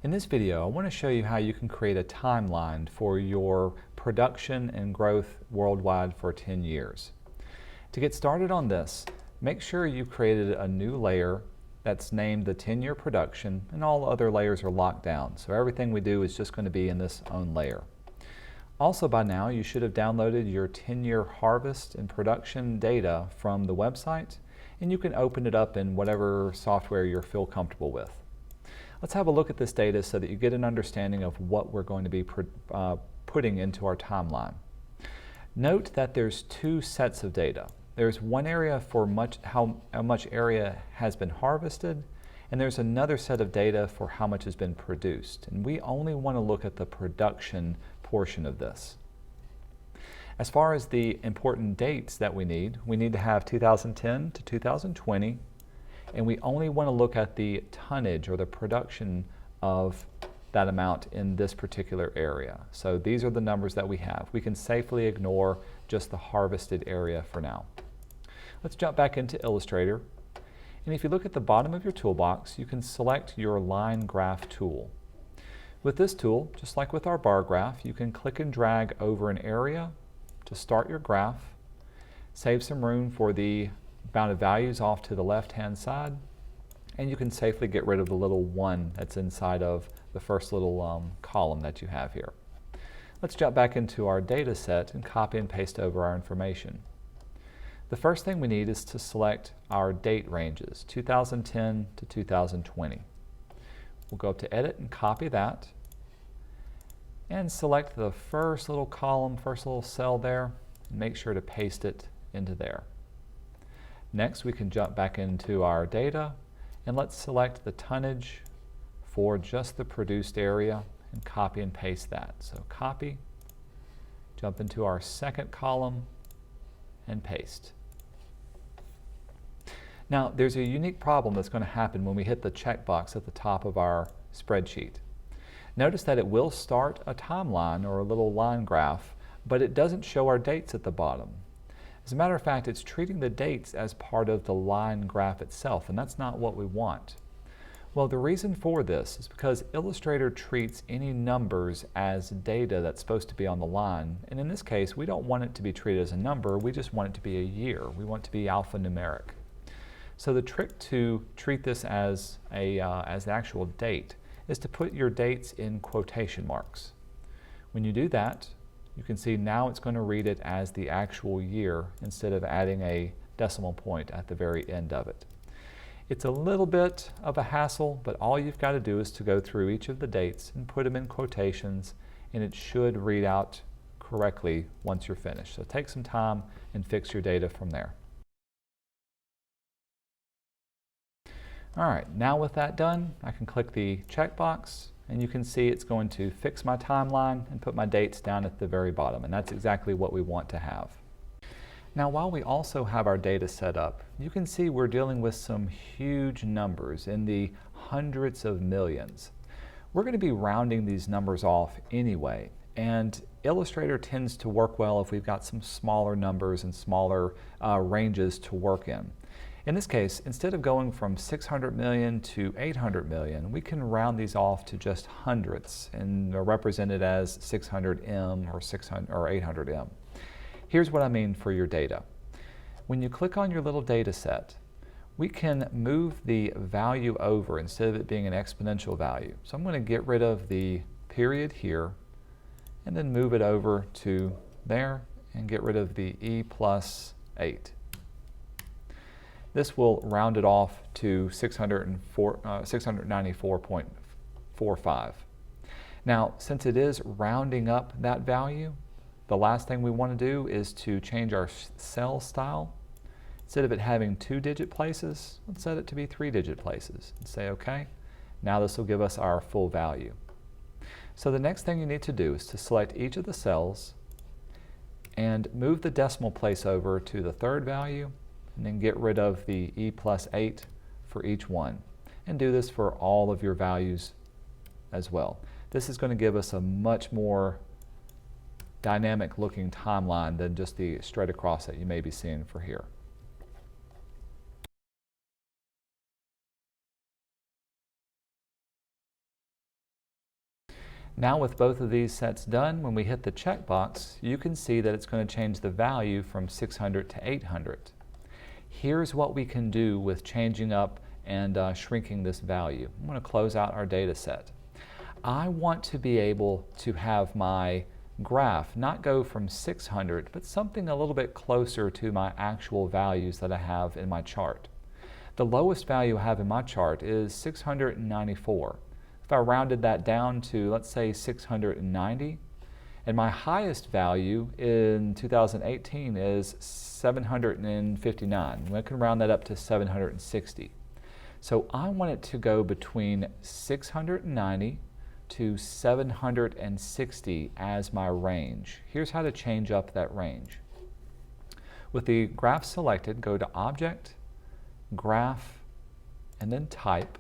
In this video, I want to show you how you can create a timeline for your production and growth worldwide for 10 years. To get started on this, make sure you created a new layer that's named the 10-year production, and all other layers are locked down. So everything we do is just going to be in this own layer. Also by now, you should have downloaded your 10-year harvest and production data from the website, and you can open it up in whatever software you feel comfortable with. Let's have a look at this data so that you get an understanding of what we're going to be putting into our timeline. Note that there's two sets of data. There's one area for how much area has been harvested, and there's another set of data for how much has been produced. And we only want to look at the production portion of this. As far as the important dates that we need to have 2010 to 2020, and we only want to look at the tonnage or the production of that amount in this particular area. So these are the numbers that we have. We can safely ignore just the harvested area for now. Let's jump back into Illustrator. And if you look at the bottom of your toolbox, you can select your line graph tool. With this tool, just like with our bar graph, you can click and drag over an area to start your graph, save some room for the bounded values off to the left-hand side, and you can safely get rid of the little 1 that's inside of the first little column that you have here. Let's jump back into our data set and copy and paste over our information. The first thing we need is to select our date ranges, 2010 to 2020. We'll go up to Edit and copy that, and select the first little column, first little cell there, and make sure to paste it into there. Next, we can jump back into our data, and let's select the tonnage for just the produced area and copy and paste that. So copy, jump into our second column, and paste. Now, there's a unique problem that's going to happen when we hit the checkbox at the top of our spreadsheet. Notice that it will start a timeline or a little line graph, but it doesn't show our dates at the bottom. As a matter of fact, it's treating the dates as part of the line graph itself, and that's not what we want. Well, the reason for this is because Illustrator treats any numbers as data that's supposed to be on the line, and in this case, we don't want it to be treated as a number, we just want it to be a year. We want it to be alphanumeric. So the trick to treat this as the actual date is to put your dates in quotation marks. When you do that, you can see now it's going to read it as the actual year instead of adding a decimal point at the very end of it. It's a little bit of a hassle, but all you've got to do is to go through each of the dates and put them in quotations, and it should read out correctly once you're finished. So take some time and fix your data from there. All right, now with that done, I can click the checkbox, and you can see it's going to fix my timeline and put my dates down at the very bottom, and that's exactly what we want to have. Now, while we also have our data set up, you can see we're dealing with some huge numbers in the hundreds of millions. We're going to be rounding these numbers off anyway, and Illustrator tends to work well if we've got some smaller numbers and smaller ranges to work in. In this case, instead of going from 600 million to 800 million, we can round these off to just hundreds, and they're represented as 600M or 600 or 800M. Here's what I mean for your data. When you click on your little data set, we can move the value over instead of it being an exponential value. So I'm going to get rid of the period here and then move it over to there and get rid of the E plus 8. This will round it off to 694.45. Now, since it is rounding up that value, the last thing we want to do is to change our cell style. Instead of it having 2-digit places, let's set it to be 3-digit places and say OK. Now this will give us our full value. So the next thing you need to do is to select each of the cells and move the decimal place over to the third value, and then get rid of the E plus 8 for each one. And do this for all of your values as well. This is going to give us a much more dynamic looking timeline than just the straight across that you may be seeing for here. Now with both of these sets done, when we hit the checkbox, you can see that it's going to change the value from 600 to 800. Here's what we can do with changing up and shrinking this value. I'm going to close out our data set. I want to be able to have my graph not go from 600, but something a little bit closer to my actual values that I have in my chart. The lowest value I have in my chart is 694. If I rounded that down to, let's say, 690, and my highest value in 2018 is 759. We can round that up to 760. So I want it to go between 690 to 760 as my range. Here's how to change up that range. With the graph selected, go to Object, Graph, and then Type,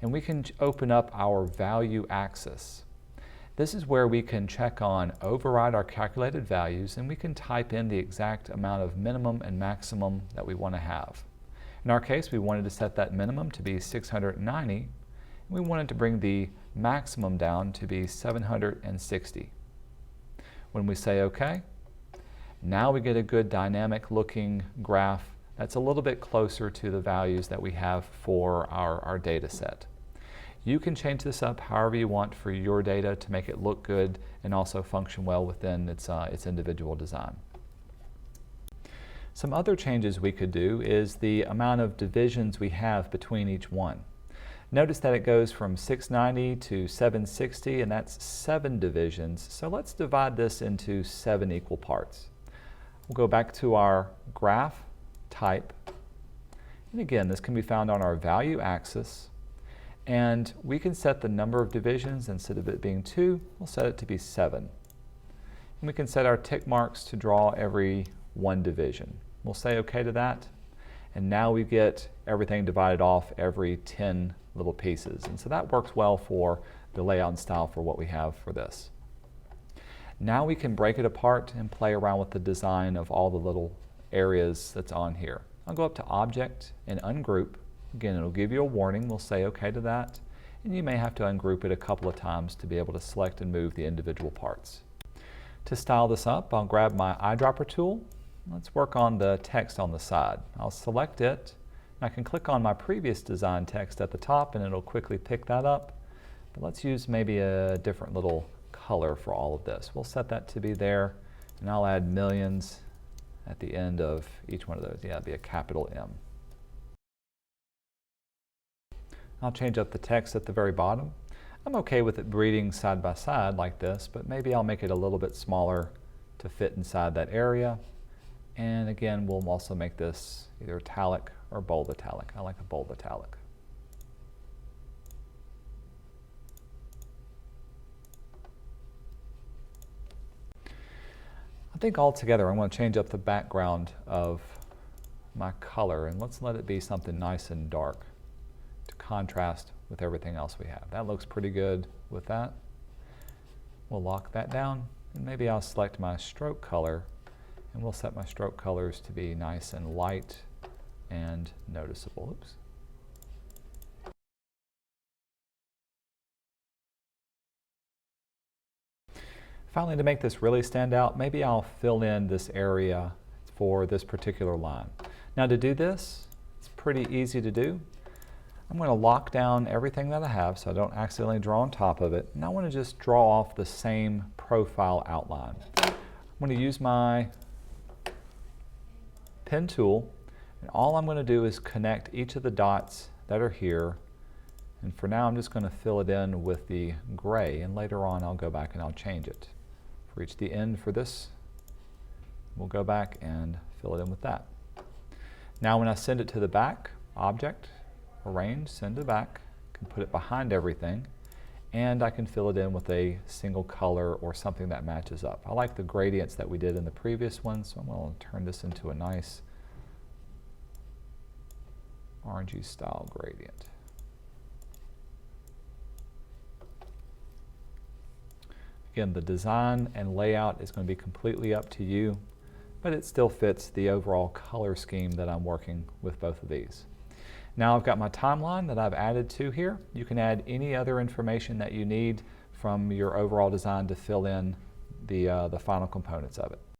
and we can open up our value axis. This is where we can check on override our calculated values, and we can type in the exact amount of minimum and maximum that we want to have. In our case, we wanted to set that minimum to be 690, and we wanted to bring the maximum down to be 760. When we say OK, now we get a good dynamic looking graph that's a little bit closer to the values that we have for our data set. You can change this up however you want for your data to make it look good and also function well within its individual design. Some other changes we could do is the amount of divisions we have between each one. Notice that it goes from 690 to 760, and that's 7 divisions. So let's divide this into 7 equal parts. We'll go back to our graph, type, and again, this can be found on our value axis. And we can set the number of divisions. Instead of it being 2, we'll set it to be 7. And we can set our tick marks to draw every 1 division. We'll say OK to that. And now we get everything divided off every 10 little pieces. And so that works well for the layout and style for what we have for this. Now we can break it apart and play around with the design of all the little areas that's on here. I'll go up to Object and Ungroup. Again, it'll give you a warning. We'll say OK to that. And you may have to ungroup it a couple of times to be able to select and move the individual parts. To style this up, I'll grab my eyedropper tool. Let's work on the text on the side. I'll select it. I can click on my previous design text at the top and it'll quickly pick that up. But let's use maybe a different little color for all of this. We'll set that to be there, and I'll add millions at the end of each one of those. Yeah, it'll be a capital M. I'll change up the text at the very bottom. I'm okay with it reading side by side like this, but maybe I'll make it a little bit smaller to fit inside that area. And again, we'll also make this either italic or bold italic. I like a bold italic. I think altogether I'm going to change up the background of my color, and let's let it be something nice and dark to contrast with everything else we have. That looks pretty good with that. We'll lock that down, and maybe I'll select my stroke color, and we'll set my stroke colors to be nice and light and noticeable. Oops. Finally, to make this really stand out, maybe I'll fill in this area for this particular line. Now to do this, it's pretty easy to do. I'm going to lock down everything that I have so I don't accidentally draw on top of it. And I want to just draw off the same profile outline. I'm going to use my pen tool, and all I'm going to do is connect each of the dots that are here. And for now, I'm just going to fill it in with the gray, and later on I'll go back and I'll change it. Reach the end for this, we'll go back and fill it in with that. Now when I send it to the back, Object, Arrange, Send to back, I can put it behind everything, and I can fill it in with a single color or something that matches up. I like the gradients that we did in the previous one, so I'm going to turn this into a nice orangey style gradient. Again, the design and layout is going to be completely up to you, but it still fits the overall color scheme that I'm working with both of these. Now I've got my timeline that I've added to here. You can add any other information that you need from your overall design to fill in the final components of it.